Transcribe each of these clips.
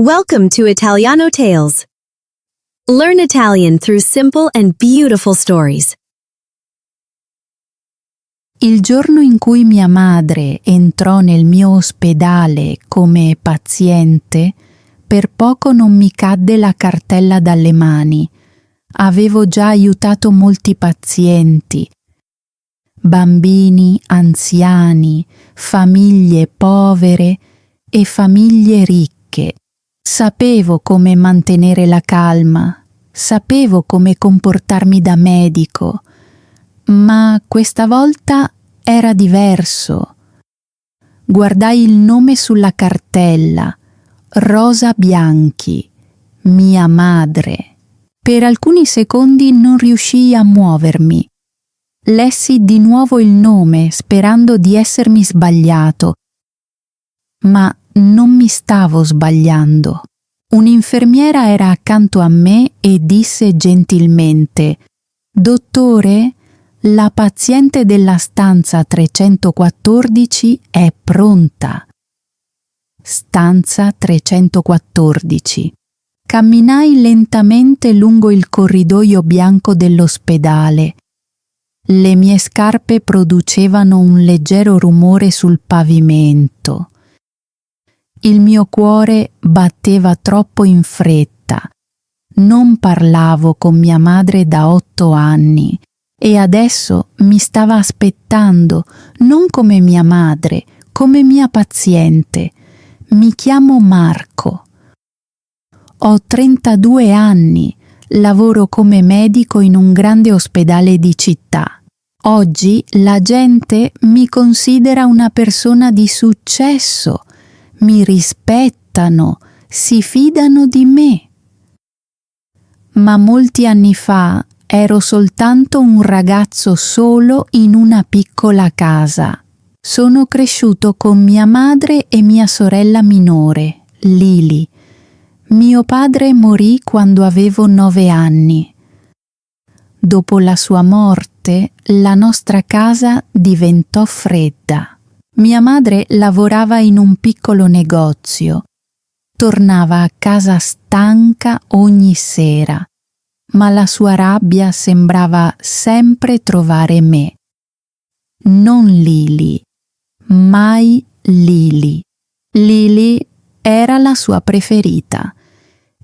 Welcome to Italiano Tales. Learn Italian through simple and beautiful stories. Il giorno in cui mia madre entrò nel mio ospedale come paziente, per poco non mi cadde la cartella dalle mani. Avevo già aiutato molti pazienti, bambini, anziani, famiglie povere e famiglie ricche. Sapevo come mantenere la calma, sapevo come comportarmi da medico, ma questa volta era diverso. Guardai il nome sulla cartella, Rosa Bianchi, mia madre. Per alcuni secondi non riuscii a muovermi. Lessi di nuovo il nome sperando di essermi sbagliato, ma non mi stavo sbagliando. Un'infermiera era accanto a me e disse gentilmente: «Dottore, la paziente della stanza 314 è pronta». Stanza 314. Camminai lentamente lungo il corridoio bianco dell'ospedale. Le mie scarpe producevano un leggero rumore sul pavimento. Il mio cuore batteva troppo in fretta. Non parlavo con mia madre da 8 anni e adesso mi stava aspettando, non come mia madre, come mia paziente. Mi chiamo Marco. Ho 32 anni, lavoro come medico in un grande ospedale di città. Oggi la gente mi considera una persona di successo. Mi rispettano, si fidano di me. Ma molti anni fa ero soltanto un ragazzo solo in una piccola casa. Sono cresciuto con mia madre e mia sorella minore, Lili. Mio padre morì quando avevo 9 anni. Dopo la sua morte, la nostra casa diventò fredda. Mia madre lavorava in un piccolo negozio. Tornava a casa stanca ogni sera, ma la sua rabbia sembrava sempre trovare me. Non Lili, mai Lili. Lili era la sua preferita.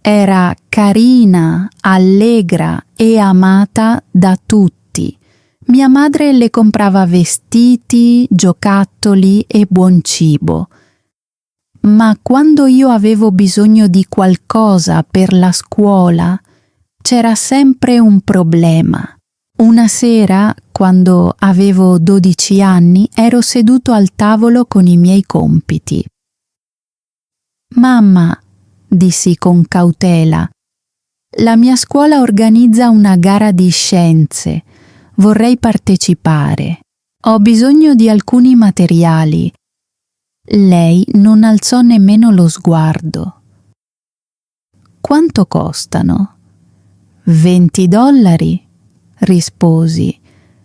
Era carina, allegra e amata da tutti. Mia madre le comprava vestiti, giocattoli e buon cibo. Ma quando io avevo bisogno di qualcosa per la scuola, c'era sempre un problema. Una sera, quando avevo 12 anni, ero seduto al tavolo con i miei compiti. «Mamma», dissi con cautela, «la mia scuola organizza una gara di scienze. Vorrei partecipare. Ho bisogno di alcuni materiali». Lei non alzò nemmeno lo sguardo. «Quanto costano?» $20, risposi.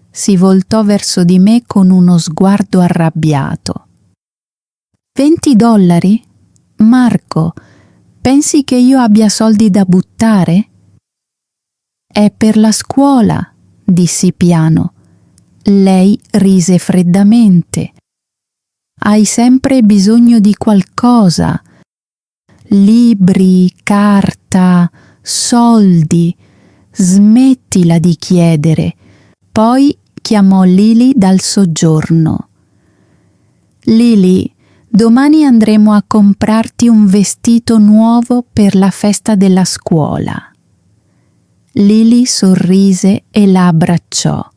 Si voltò verso di me con uno sguardo arrabbiato. $20? Marco, pensi che io abbia soldi da buttare? È per la scuola, dissi piano. Lei rise freddamente. Hai sempre bisogno di qualcosa. Libri, carta, soldi. Smettila di chiedere. Poi chiamò Lili dal soggiorno. Lili, domani andremo a comprarti un vestito nuovo per la festa della scuola. Lili sorrise e la abbracciò.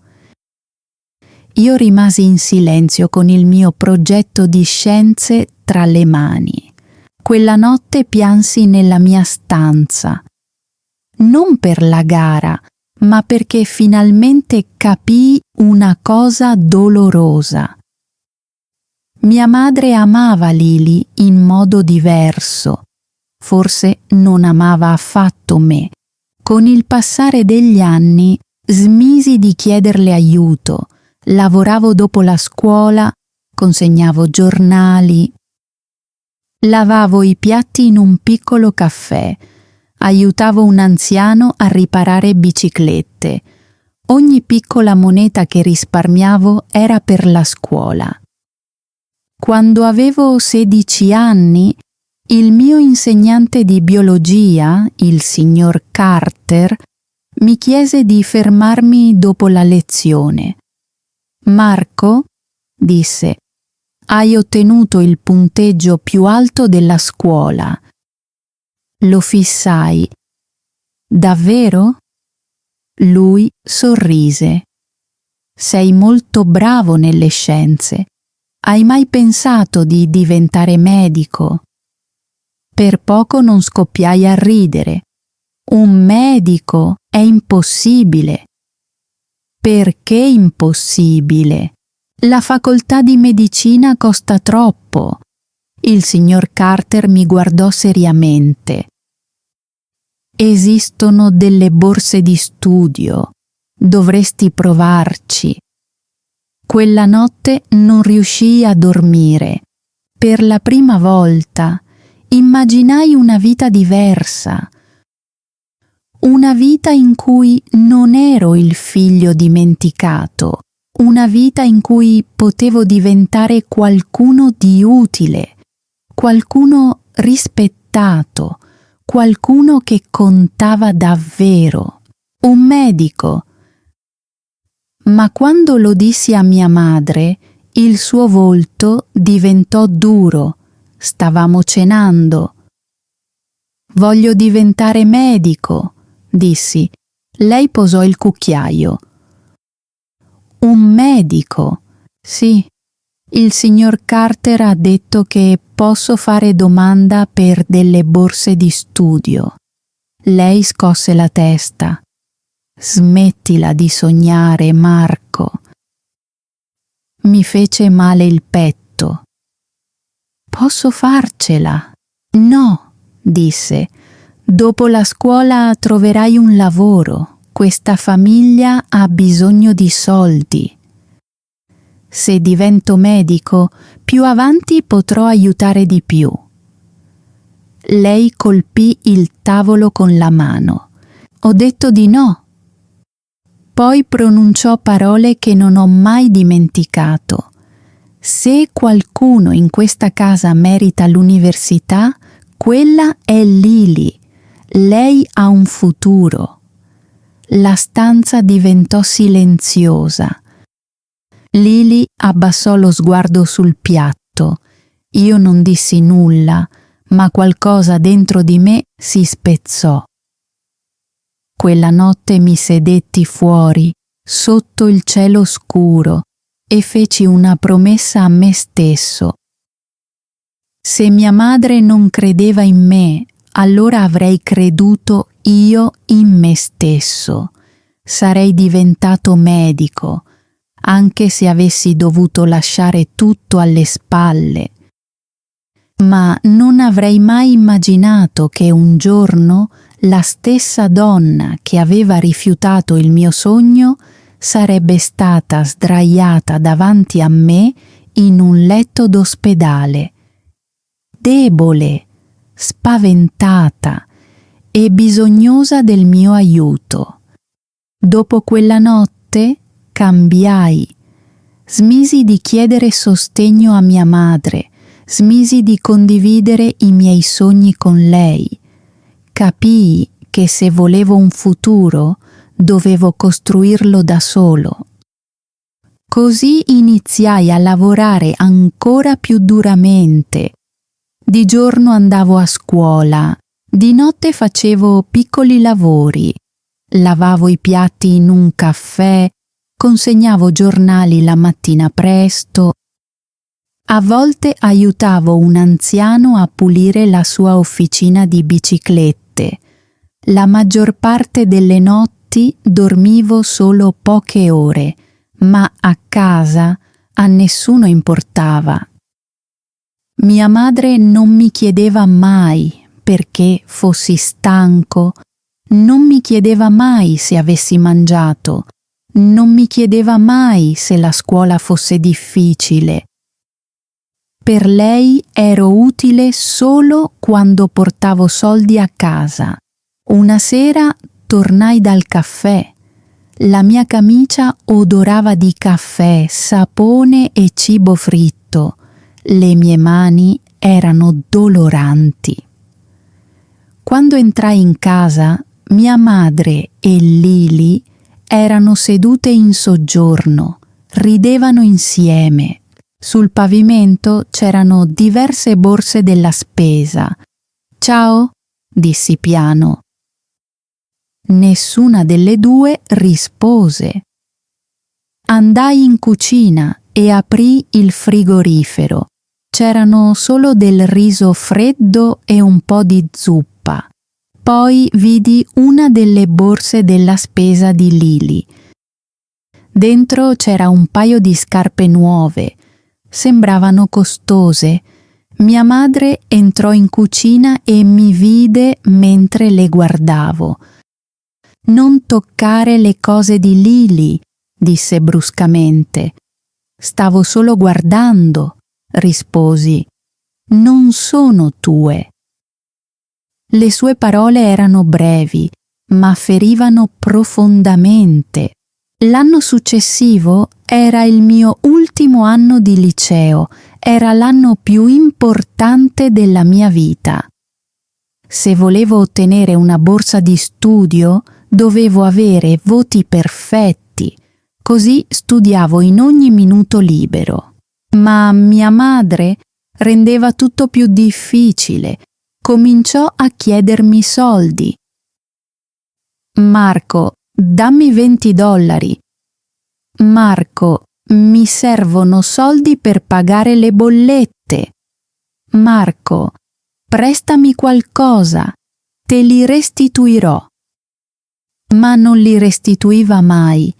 Io rimasi in silenzio con il mio progetto di scienze tra le mani. Quella notte piansi nella mia stanza. Non per la gara, ma perché finalmente capii una cosa dolorosa. Mia madre amava Lili in modo diverso. Forse non amava affatto me. Con il passare degli anni smisi di chiederle aiuto. Lavoravo dopo la scuola, consegnavo giornali. Lavavo i piatti in un piccolo caffè, aiutavo un anziano a riparare biciclette. Ogni piccola moneta che risparmiavo era per la scuola. Quando avevo 16 anni, il mio insegnante di biologia, il signor Carter, mi chiese di fermarmi dopo la lezione. Marco, disse, hai ottenuto il punteggio più alto della scuola. Lo fissai. Davvero? Lui sorrise. Sei molto bravo nelle scienze. Hai mai pensato di diventare medico? Per poco non scoppiai a ridere. Un medico è impossibile. Perché impossibile? La facoltà di medicina costa troppo. Il signor Carter mi guardò seriamente. Esistono delle borse di studio. Dovresti provarci. Quella notte non riuscii a dormire. Per la prima volta immaginai una vita diversa. Una vita in cui non ero il figlio dimenticato. Una vita in cui potevo diventare qualcuno di utile, qualcuno rispettato, qualcuno che contava davvero, un medico. Ma quando lo dissi a mia madre, il suo volto diventò duro. Stavamo cenando. Voglio diventare medico, dissi. Lei posò il cucchiaio. Un medico? Sì. Il signor Carter ha detto che posso fare domanda per delle borse di studio. Lei scosse la testa. Smettila di sognare, Marco. Mi fece male il petto. Posso farcela? No, disse. Dopo la scuola troverai un lavoro. Questa famiglia ha bisogno di soldi. Se divento medico, più avanti potrò aiutare di più. Lei colpì il tavolo con la mano. Ho detto di no. Poi pronunciò parole che non ho mai dimenticato. Se qualcuno in questa casa merita l'università, quella è Lily. Lei ha un futuro. La stanza diventò silenziosa. Lily abbassò lo sguardo sul piatto. Io non dissi nulla, ma qualcosa dentro di me si spezzò. Quella notte mi sedetti fuori, sotto il cielo scuro, e feci una promessa a me stesso. Se mia madre non credeva in me, allora avrei creduto io in me stesso. Sarei diventato medico, anche se avessi dovuto lasciare tutto alle spalle. Ma non avrei mai immaginato che un giorno la stessa donna che aveva rifiutato il mio sogno sarebbe stata sdraiata davanti a me in un letto d'ospedale, debole, spaventata e bisognosa del mio aiuto. Dopo quella notte cambiai. Smisi di chiedere sostegno a mia madre, smisi di condividere i miei sogni con lei. Capii che se volevo un futuro dovevo costruirlo da solo. Così iniziai a lavorare ancora più duramente. Di giorno andavo a scuola, di notte facevo piccoli lavori, lavavo i piatti in un caffè, consegnavo giornali la mattina presto. A volte aiutavo un anziano a pulire la sua officina di biciclette. La maggior parte delle notti dormivo solo poche ore, ma a casa a nessuno importava. Mia madre non mi chiedeva mai perché fossi stanco, non mi chiedeva mai se avessi mangiato, non mi chiedeva mai se la scuola fosse difficile. per lei ero utile solo quando portavo soldi a casa. Una sera tornai dal caffè. La mia camicia odorava di caffè, sapone e cibo fritto. Le mie mani erano doloranti. Quando entrai in casa, mia madre e Lily erano sedute in soggiorno, ridevano insieme. Sul pavimento c'erano diverse borse della spesa. «Ciao», dissi piano. Nessuna delle due rispose. Andai in cucina e aprì il frigorifero. C'erano solo del riso freddo e un po' di zuppa. Poi vidi una delle borse della spesa di Lily. Dentro c'era un paio di scarpe nuove. Sembravano costose. Mia madre entrò in cucina e mi vide mentre le guardavo. «Non toccare le cose di Lily», disse bruscamente. «Stavo solo guardando», risposi. «Non sono tue». Le sue parole erano brevi, ma ferivano profondamente. L'anno successivo era il mio ultimo anno di liceo, era l'anno più importante della mia vita. Se volevo ottenere una borsa di studio, dovevo avere voti perfetti, così studiavo in ogni minuto libero. Ma mia madre rendeva tutto più difficile. Cominciò a chiedermi soldi. «Marco, dammi $20. Marco, mi servono soldi per pagare le bollette. Marco, prestami qualcosa, te li restituirò». Ma non li restituiva mai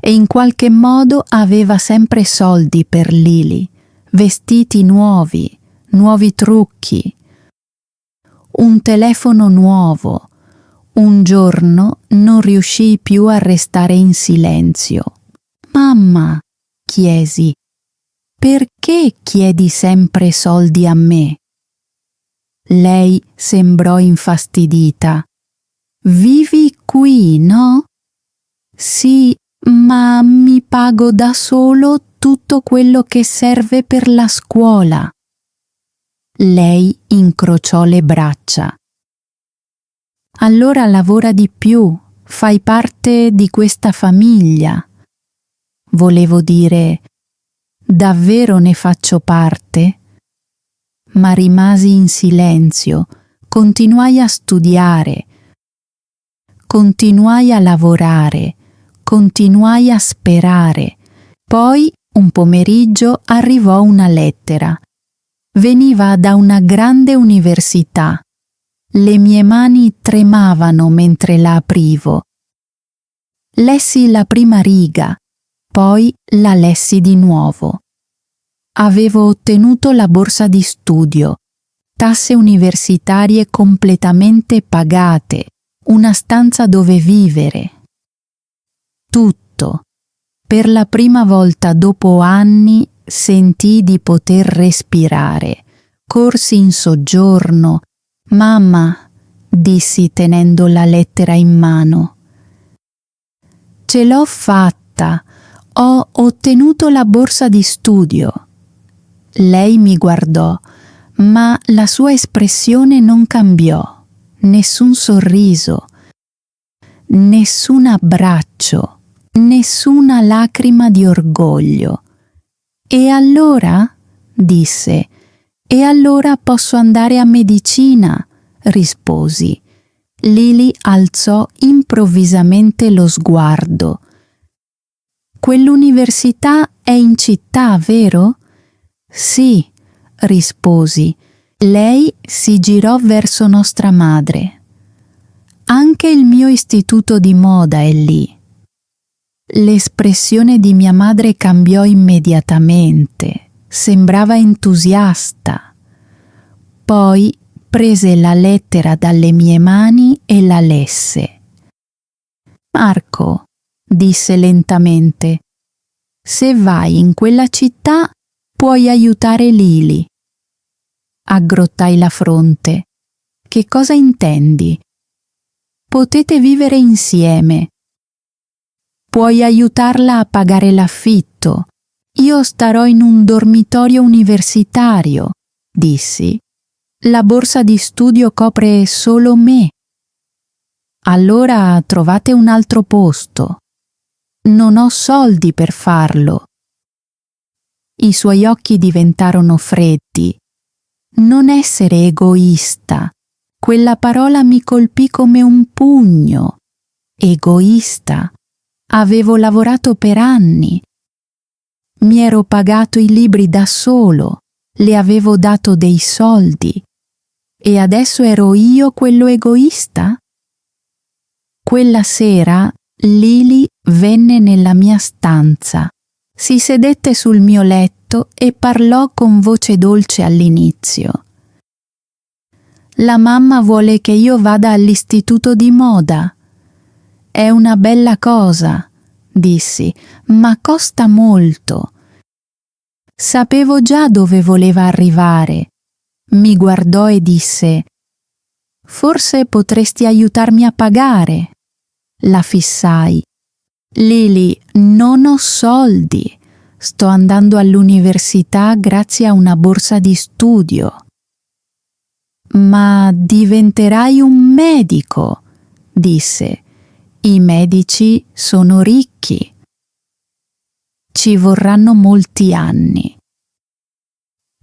e in qualche modo aveva sempre soldi per Lily, vestiti nuovi, nuovi trucchi, un telefono nuovo. Un giorno non riuscii più a restare in silenzio. «Mamma», chiesi, «perché chiedi sempre soldi a me?» Lei sembrò infastidita. «Vivi qui, no?» «Sì, ma mi pago da solo tutto quello che serve per la scuola». Lei incrociò le braccia. «Allora lavora di più, fai parte di questa famiglia». Volevo dire, «Davvero ne faccio parte?» Ma rimasi in silenzio, continuai a studiare, continuai a lavorare, continuai a sperare. Poi, un pomeriggio, arrivò una lettera. Veniva da una grande università. Le mie mani tremavano mentre la aprivo. Lessi la prima riga, poi la lessi di nuovo. Avevo ottenuto la borsa di studio, tasse universitarie completamente pagate, una stanza dove vivere. Tutto. Per la prima volta dopo anni sentii di poter respirare. Corsi in soggiorno. «Mamma», dissi tenendo la lettera in mano. «Ce l'ho fatta, ho ottenuto la borsa di studio». Lei mi guardò, ma la sua espressione non cambiò, nessun sorriso, nessun abbraccio, nessuna lacrima di orgoglio. «E allora?» disse. «E allora posso andare a medicina», risposi. Lily alzò improvvisamente lo sguardo. «Quell'università è in città, vero?» «Sì», risposi. Lei si girò verso nostra madre. «Anche il mio istituto di moda è lì». L'espressione di mia madre cambiò immediatamente. Sembrava entusiasta. Poi prese la lettera dalle mie mani e la lesse. «Marco», disse lentamente, «se vai in quella città puoi aiutare Lily. Aggrottai la fronte. Che cosa intendi? Potete vivere insieme. Puoi aiutarla a pagare l'affitto. Io starò in un dormitorio universitario, dissi. La borsa di studio copre solo me. Allora trovate un altro posto. Non ho soldi per farlo. I suoi occhi diventarono freddi. Non essere egoista. Quella parola mi colpì come un pugno. Egoista. Avevo lavorato per anni. Mi ero pagato i libri da solo, le avevo dato dei soldi. E adesso ero io quello egoista? Quella sera Lily venne nella mia stanza, si sedette sul mio letto e parlò con voce dolce all'inizio. La mamma vuole che io vada all'istituto di moda. È una bella cosa, dissi, ma costa molto. Sapevo già dove voleva arrivare. Mi guardò e disse: forse potresti aiutarmi a pagare. La fissai. Lily, non ho soldi. Sto andando all'università grazie a una borsa di studio. Ma diventerai un medico, disse. I medici sono ricchi. Ci vorranno molti anni.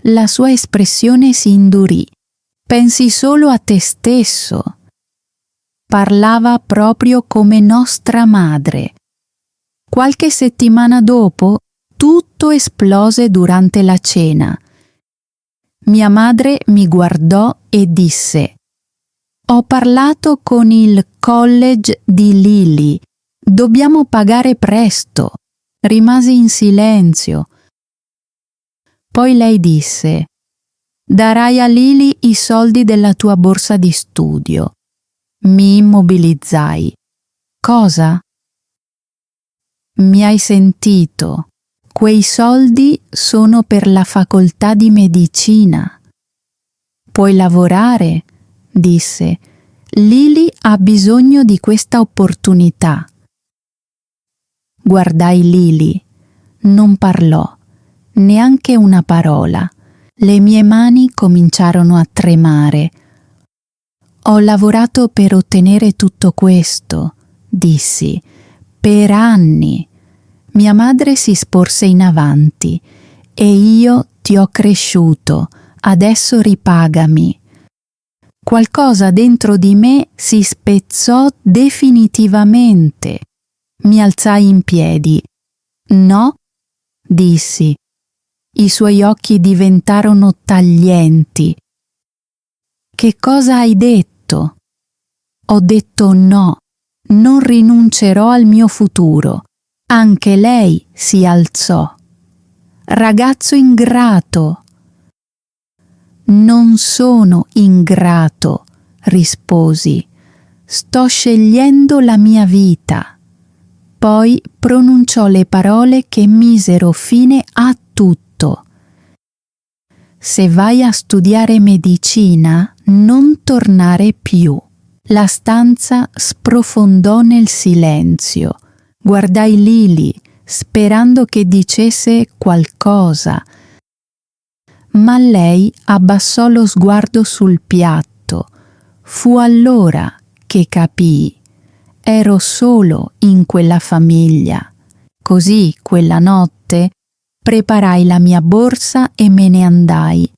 La sua espressione si indurì. Pensi solo a te stesso. Parlava proprio come nostra madre. Qualche settimana dopo, tutto esplose durante la cena. Mia madre mi guardò e disse: ho parlato con il college di Lily. Dobbiamo pagare presto. Rimasi in silenzio. Poi lei disse: darai a Lily i soldi della tua borsa di studio. Mi immobilizzai. Cosa? Mi hai sentito? Quei soldi sono per la facoltà di medicina. Puoi lavorare, disse. Lily ha bisogno di questa opportunità. Guardai Lily. Non parlò, neanche una parola. Le mie mani cominciarono a tremare. Ho lavorato per ottenere tutto questo, dissi, per anni. Mia madre si sporse in avanti. E io ti ho cresciuto, adesso ripagami. Qualcosa dentro di me si spezzò definitivamente. Mi alzai in piedi. No, dissi. I suoi occhi diventarono taglienti. Che cosa hai detto? Ho detto no, non rinuncerò al mio futuro. Anche lei si alzò. Ragazzo ingrato. Non sono ingrato, risposi. Sto scegliendo la mia vita. Poi pronunciò le parole che misero fine a tutto. Se vai a studiare medicina, non tornare più. La stanza sprofondò nel silenzio. Guardai Lily, sperando che dicesse qualcosa, ma lei abbassò lo sguardo sul piatto. Fu allora che capii. Ero solo in quella famiglia. Così, quella notte, preparai la mia borsa e me ne andai.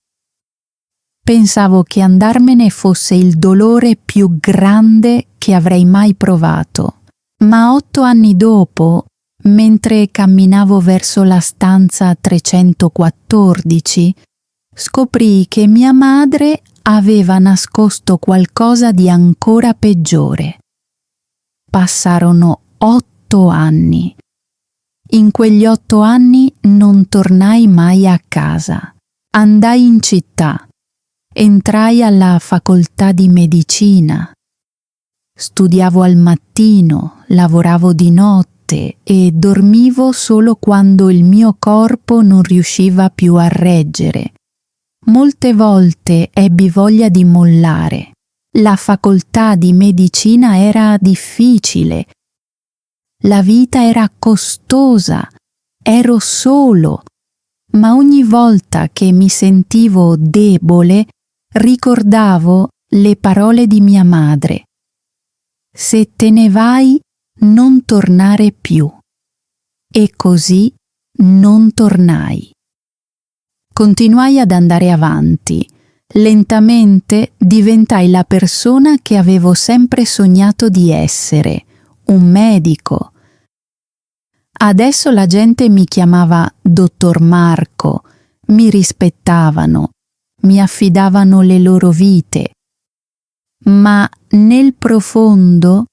Pensavo che andarmene fosse il dolore più grande che avrei mai provato. Ma 8 anni dopo, mentre camminavo verso la stanza 314, scoprii che mia madre aveva nascosto qualcosa di ancora peggiore. Passarono 8 anni. In quegli 8 anni non tornai mai a casa. Andai in città. Entrai alla facoltà di medicina. Studiavo al mattino, lavoravo di notte. notte e dormivo solo quando il mio corpo non riusciva più a reggere. Molte volte ebbi voglia di mollare. La facoltà di medicina era difficile. La vita era costosa. Ero solo. Ma ogni volta che mi sentivo debole, ricordavo le parole di mia madre. Se te ne vai, non tornare più. E così non tornai. Continuai ad andare avanti. Lentamente diventai la persona che avevo sempre sognato di essere, un medico. Adesso la gente mi chiamava Dottor Marco, mi rispettavano, mi affidavano le loro vite. Ma nel profondo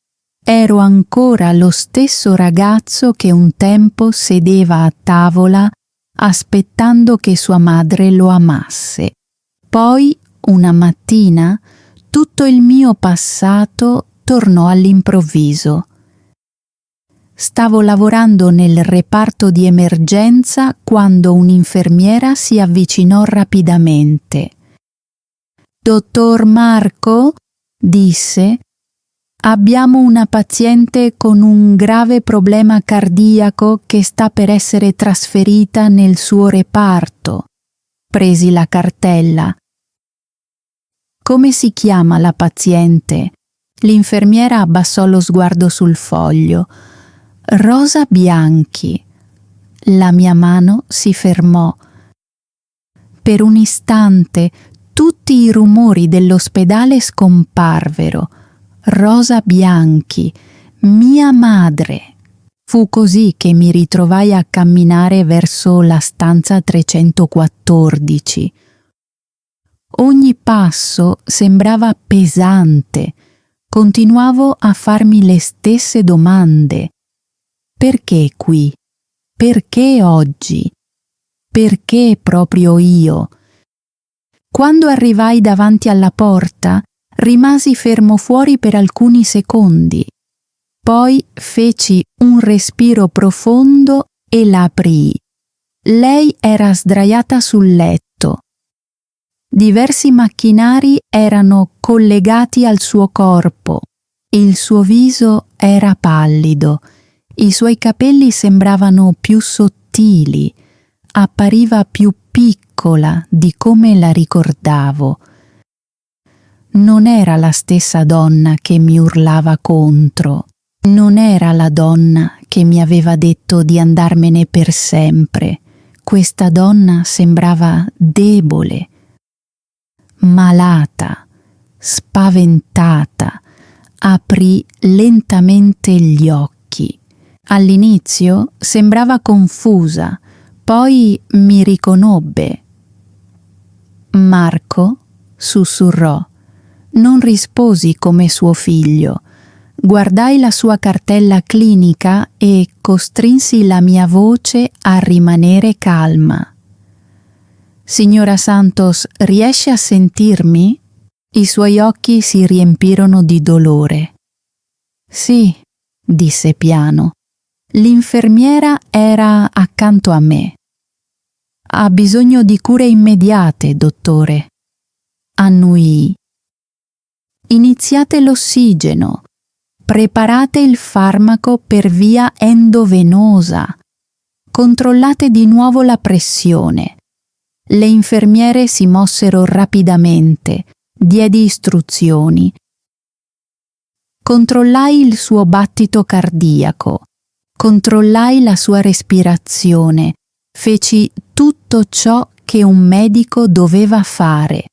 ero ancora lo stesso ragazzo che un tempo sedeva a tavola aspettando che sua madre lo amasse. Poi, una mattina, tutto il mio passato tornò all'improvviso. Stavo lavorando nel reparto di emergenza quando un'infermiera si avvicinò rapidamente. «Dottor Marco?» disse. «Abbiamo una paziente con un grave problema cardiaco che sta per essere trasferita nel suo reparto». Presi la cartella. «Come si chiama la paziente?» L'infermiera abbassò lo sguardo sul foglio. «Rosa Bianchi». La mia mano si fermò. Per un istante tutti i rumori dell'ospedale scomparvero. Rosa Bianchi, mia madre. Fu così che mi ritrovai a camminare verso la stanza 314. Ogni passo sembrava pesante. Continuavo a farmi le stesse domande. Perché qui? Perché oggi? Perché proprio io? Quando arrivai davanti alla porta, rimasi fermo fuori per alcuni secondi. Poi feci un respiro profondo e la aprii. Lei era sdraiata sul letto. Diversi macchinari erano collegati al suo corpo. Il suo viso era pallido. I suoi capelli sembravano più sottili. Appariva più piccola di come la ricordavo. Non era la stessa donna che mi urlava contro. Non era la donna che mi aveva detto di andarmene per sempre. Questa donna sembrava debole, malata, spaventata. Aprì lentamente gli occhi. All'inizio sembrava confusa, poi mi riconobbe. «Marco?» sussurrò. Non risposi come suo figlio. Guardai la sua cartella clinica e costrinsi la mia voce a rimanere calma. «Signora Santos, riesce a sentirmi?» I suoi occhi si riempirono di dolore. «Sì», disse piano. L'infermiera era accanto a me. «Ha bisogno di cure immediate, dottore». Annuii. «Iniziate l'ossigeno. Preparate il farmaco per via endovenosa. Controllate di nuovo la pressione». Le infermiere si mossero rapidamente. Diedi istruzioni. Controllai il suo battito cardiaco. Controllai la sua respirazione. Feci tutto ciò che un medico doveva fare.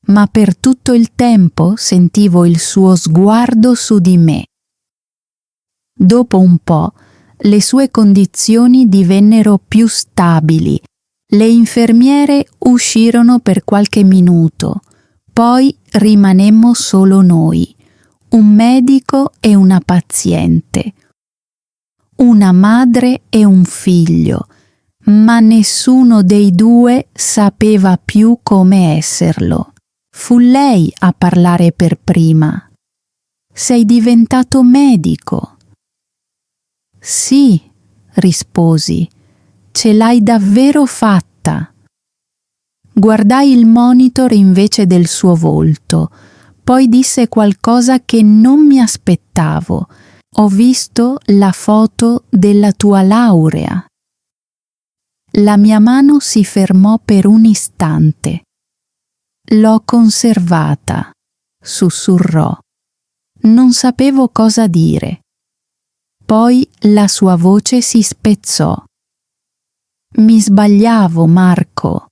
Ma per tutto il tempo sentivo il suo sguardo su di me. Dopo un po', le sue condizioni divennero più stabili. Le infermiere uscirono per qualche minuto. Poi rimanemmo solo noi, un medico e una paziente, una madre e un figlio, ma nessuno dei due sapeva più come esserlo. Fu lei a parlare per prima. «Sei diventato medico». Sì, risposi, ce l'hai davvero fatta. Guardai il monitor invece del suo volto, poi disse qualcosa che non mi aspettavo. Ho visto la foto della tua laurea. La mia mano si fermò per un istante. L'ho conservata, sussurrò. Non sapevo cosa dire. Poi la sua voce si spezzò. Mi sbagliavo, Marco.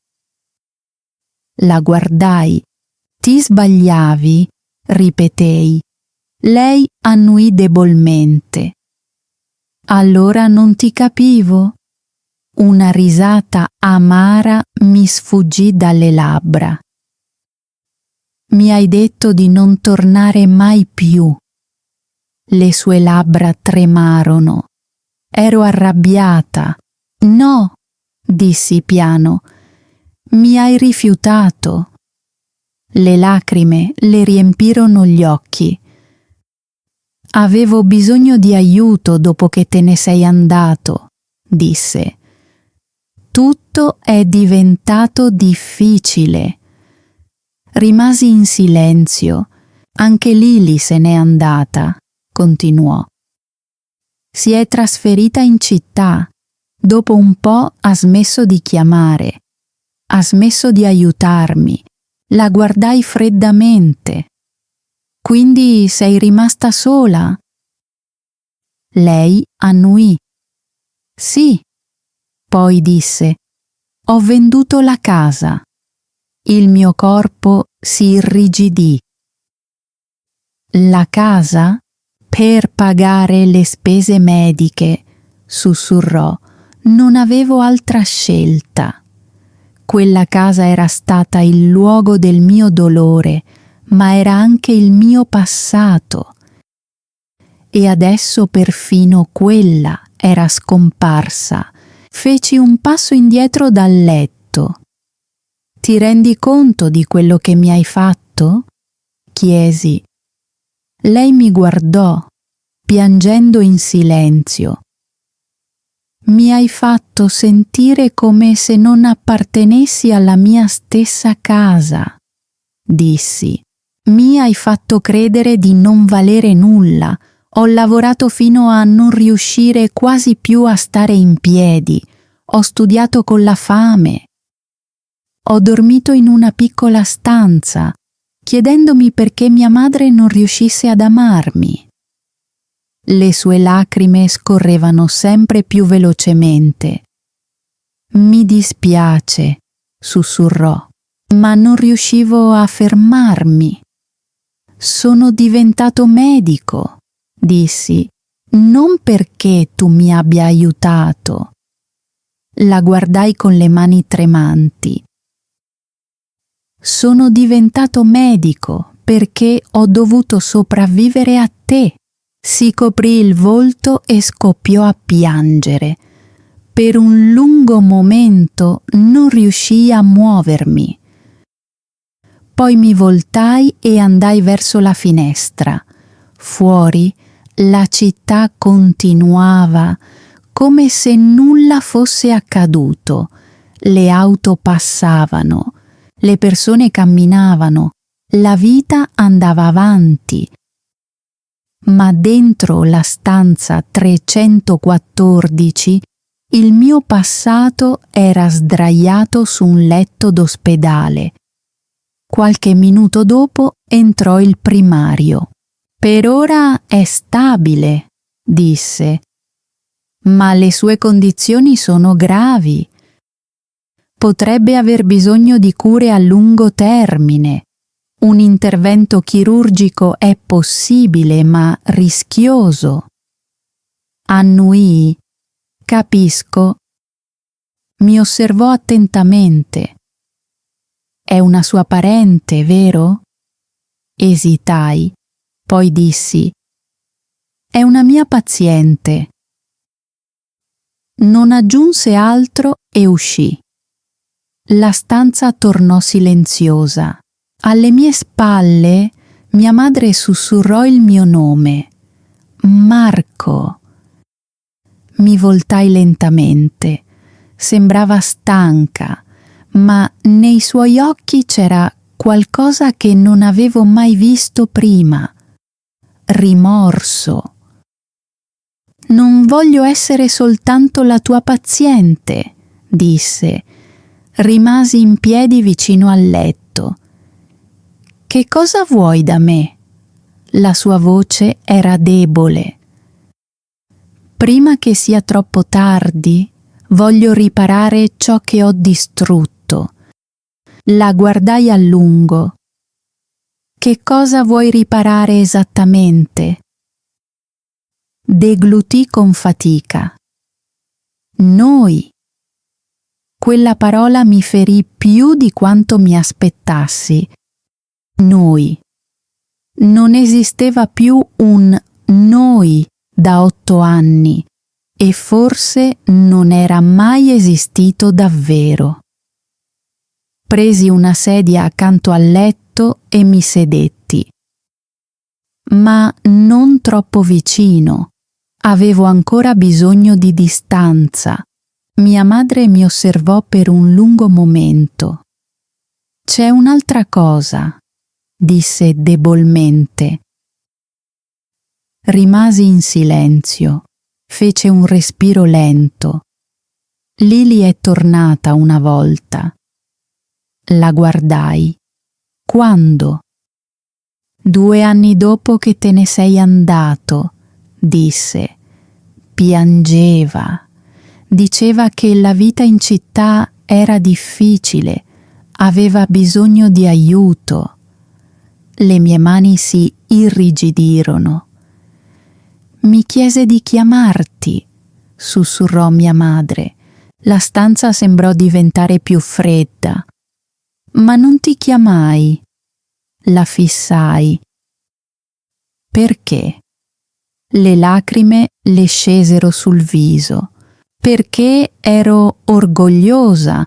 La guardai. Ti sbagliavi? Ripetei. Lei annuì debolmente. Allora non ti capivo? Una risata amara mi sfuggì dalle labbra. Mi hai detto di non tornare mai più. Le sue labbra tremarono. Ero arrabbiata. No, dissi piano. Mi hai rifiutato. Le lacrime le riempirono gli occhi. Avevo bisogno di aiuto dopo che te ne sei andato, disse. Tutto è diventato difficile. Rimasi in silenzio. Anche Lily se n'è andata, continuò. Si è trasferita in città. Dopo un po' ha smesso di chiamare. Ha smesso di aiutarmi. La guardai freddamente. Quindi sei rimasta sola? Lei annuì. Sì. Poi disse: ho venduto la casa. Il mio corpo si irrigidì. La casa? Per pagare le spese mediche, sussurrò. Non avevo altra scelta. Quella casa era stata il luogo del mio dolore, ma era anche il mio passato. E adesso perfino quella era scomparsa. Feci un passo indietro dal letto. Ti rendi conto di quello che mi hai fatto? Chiesi. Lei mi guardò, piangendo in silenzio. Mi hai fatto sentire come se non appartenessi alla mia stessa casa, dissi. Mi hai fatto credere di non valere nulla. Ho lavorato fino a non riuscire quasi più a stare in piedi. Ho studiato con la fame. Ho dormito in una piccola stanza, chiedendomi perché mia madre non riuscisse ad amarmi. Le sue lacrime scorrevano sempre più velocemente. Mi dispiace, sussurrò, ma non riuscivo a fermarmi. Sono diventato medico, dissi, non perché tu mi abbia aiutato. La guardai con le mani tremanti. Sono diventato medico perché ho dovuto sopravvivere a te. Si coprì il volto e scoppiò a piangere. Per un lungo momento non riuscii a muovermi. Poi mi voltai e andai verso la finestra. Fuori la città continuava come se nulla fosse accaduto. Le auto passavano, le persone camminavano, la vita andava avanti. Ma dentro la stanza 314 il mio passato era sdraiato su un letto d'ospedale. Qualche minuto dopo entrò il primario. Per ora è stabile, disse, ma le sue condizioni sono gravi. Potrebbe aver bisogno di cure a lungo termine. Un intervento chirurgico è possibile, ma rischioso. Annuì. Capisco. Mi osservò attentamente. È una sua parente, vero? Esitai, poi dissi: è una mia paziente. Non aggiunse altro e uscì. La stanza tornò silenziosa. Alle mie spalle mia madre sussurrò il mio nome. Marco. Mi voltai lentamente. Sembrava stanca, ma nei suoi occhi c'era qualcosa che non avevo mai visto prima. Rimorso. Non voglio essere soltanto la tua paziente, disse. Rimasi in piedi vicino al letto. Che cosa vuoi da me? La sua voce era debole. Prima che sia troppo tardi, voglio riparare ciò che ho distrutto. La guardai a lungo. Che cosa vuoi riparare esattamente? Deglutì con fatica. Noi. Quella parola mi ferì più di quanto mi aspettassi. Noi. Non esisteva più un noi da 8 anni e forse non era mai esistito davvero. Presi una sedia accanto al letto e mi sedetti. Ma non troppo vicino. Avevo ancora bisogno di distanza. Mia madre mi osservò per un lungo momento. C'è un'altra cosa, disse debolmente. Rimasi in silenzio. Fece un respiro lento. Lily è tornata una volta. La guardai. Quando? 2 anni dopo che te ne sei andato, disse. Piangeva. Diceva che la vita in città era difficile, aveva bisogno di aiuto. Le mie mani si irrigidirono. Mi chiese di chiamarti, sussurrò mia madre. La stanza sembrò diventare più fredda. Ma non ti chiamai. La fissai. Perché? Le lacrime le scesero sul viso. Perché ero orgogliosa,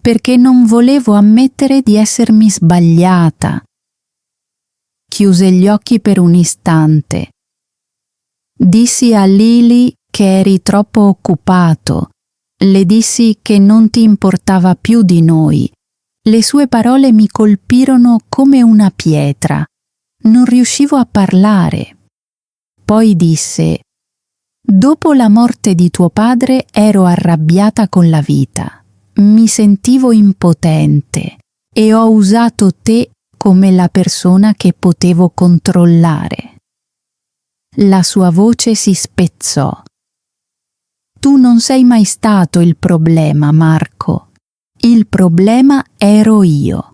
perché non volevo ammettere di essermi sbagliata. Chiuse gli occhi per un istante. Dissi a Lily che eri troppo occupato. Le dissi che non ti importava più di noi. Le sue parole mi colpirono come una pietra. Non riuscivo a parlare. Poi disse: dopo la morte di tuo padre ero arrabbiata con la vita. Mi sentivo impotente e ho usato te come la persona che potevo controllare. La sua voce si spezzò. Tu non sei mai stato il problema, Marco. Il problema ero io.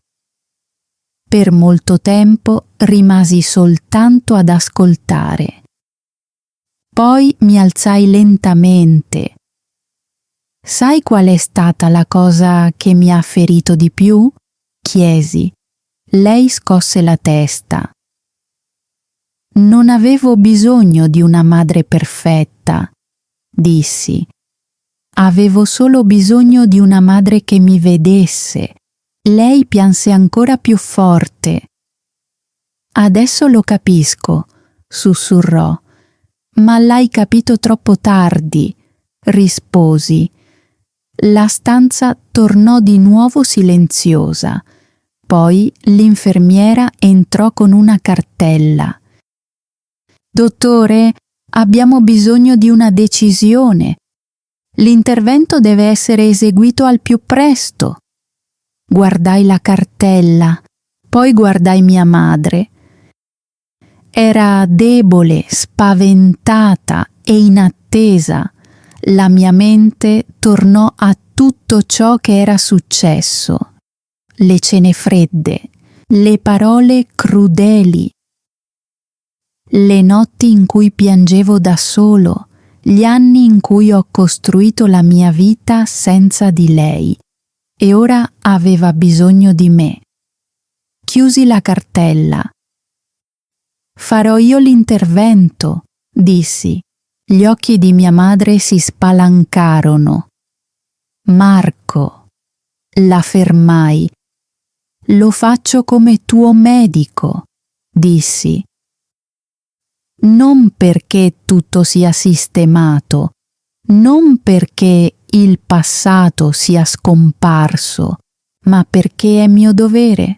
Per molto tempo rimasi soltanto ad ascoltare. Poi mi alzai lentamente. Sai qual è stata la cosa che mi ha ferito di più? Chiesi. Lei scosse la testa. Non avevo bisogno di una madre perfetta, dissi. Avevo solo bisogno di una madre che mi vedesse. Lei pianse ancora più forte. Adesso lo capisco, sussurrò. Ma l'hai capito troppo tardi, risposi. La stanza tornò di nuovo silenziosa. Poi l'infermiera entrò con una cartella. Dottore, abbiamo bisogno di una decisione. L'intervento deve essere eseguito al più presto. Guardai la cartella, poi guardai mia madre. Era debole, spaventata e in attesa. La mia mente tornò a tutto ciò che era successo. Le cene fredde, le parole crudeli, le notti in cui piangevo da solo, gli anni in cui ho costruito la mia vita senza di lei, e ora aveva bisogno di me. Chiusi la cartella. Farò io l'intervento, dissi. Gli occhi di mia madre si spalancarono. Marco, la fermai. Lo faccio come tuo medico, dissi. Non perché tutto sia sistemato, non perché il passato sia scomparso, ma perché è mio dovere.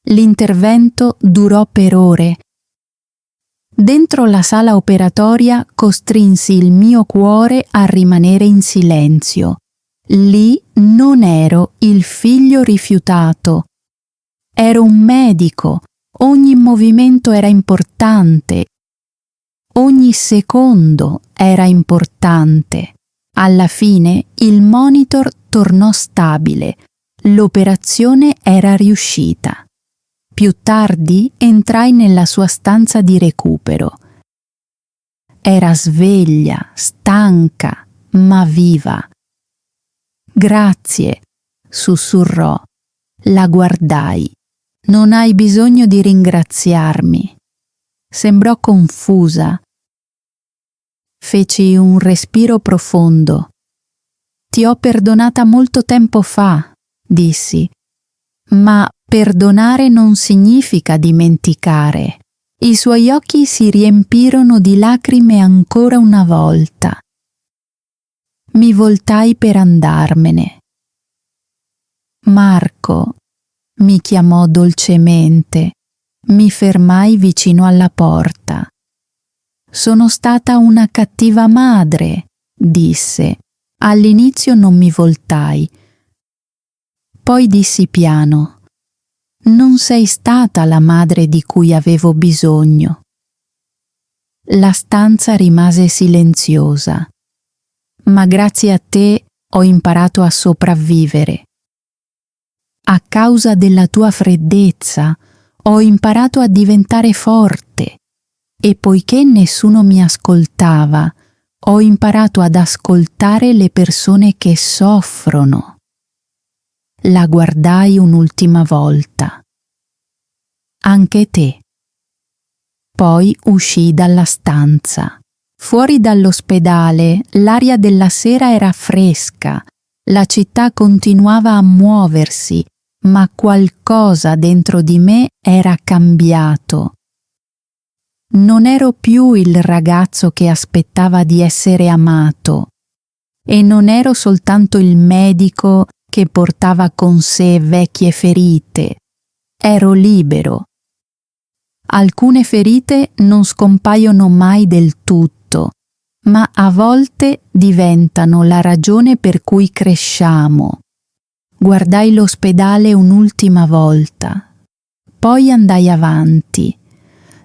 L'intervento durò per ore. Dentro la sala operatoria costrinsi il mio cuore a rimanere in silenzio. Lì non ero il figlio rifiutato. Ero un medico. Ogni movimento era importante. Ogni secondo era importante. Alla fine il monitor tornò stabile. L'operazione era riuscita. Più tardi entrai nella sua stanza di recupero. Era sveglia, stanca, ma viva. Grazie, sussurrò. La guardai. Non hai bisogno di ringraziarmi. Sembrò confusa. Feci un respiro profondo. Ti ho perdonata molto tempo fa, dissi. Ma perdonare non significa dimenticare. I suoi occhi si riempirono di lacrime ancora una volta. Mi voltai per andarmene. Marco, mi chiamò dolcemente. Mi fermai vicino alla porta. Sono stata una cattiva madre, disse. All'inizio non mi voltai. Poi dissi piano. Non sei stata la madre di cui avevo bisogno. La stanza rimase silenziosa. Ma grazie a te ho imparato a sopravvivere. A causa della tua freddezza ho imparato a diventare forte e poiché nessuno mi ascoltava, ho imparato ad ascoltare le persone che soffrono. La guardai un'ultima volta. Anche te. Poi uscii dalla stanza. Fuori dall'ospedale l'aria della sera era fresca, la città continuava a muoversi, ma qualcosa dentro di me era cambiato. Non ero più il ragazzo che aspettava di essere amato e non ero soltanto il medico che portava con sé vecchie ferite. Ero libero. Alcune ferite non scompaiono mai del tutto, ma a volte diventano la ragione per cui cresciamo. Guardai l'ospedale un'ultima volta, poi andai avanti,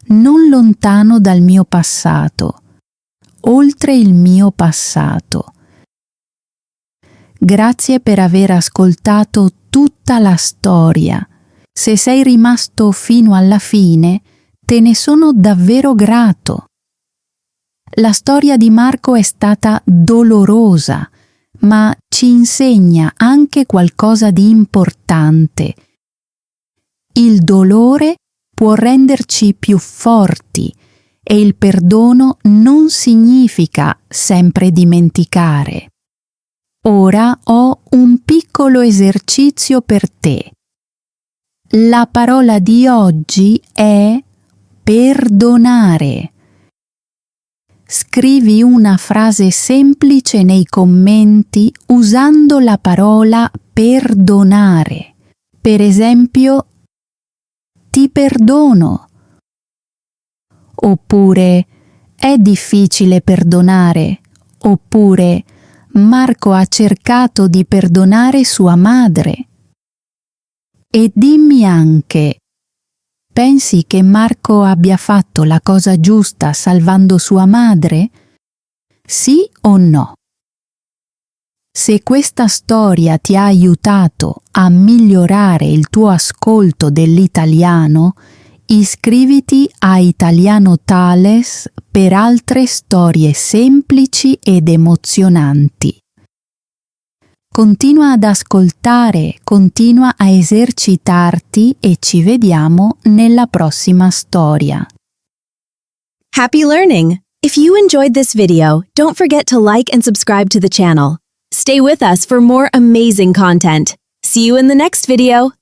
non lontano dal mio passato, oltre il mio passato. Grazie per aver ascoltato tutta la storia. Se sei rimasto fino alla fine, te ne sono davvero grato. La storia di Marco è stata dolorosa, ma ci insegna anche qualcosa di importante. Il dolore può renderci più forti e il perdono non significa sempre dimenticare. Ora ho un piccolo esercizio per te. La parola di oggi è perdonare. Scrivi una frase semplice nei commenti usando la parola perdonare. Per esempio, ti perdono. Oppure, è difficile perdonare. Oppure, Marco ha cercato di perdonare sua madre. E dimmi anche, pensi che Marco abbia fatto la cosa giusta salvando sua madre? Sì o no? Se questa storia ti ha aiutato a migliorare il tuo ascolto dell'italiano, iscriviti a Italiano Thales per altre storie semplici ed emozionanti. Continua ad ascoltare, continua a esercitarti e ci vediamo nella prossima storia. Happy learning! If you enjoyed this video, don't forget to like and subscribe to the channel. Stay with us for more amazing content. See you in the next video.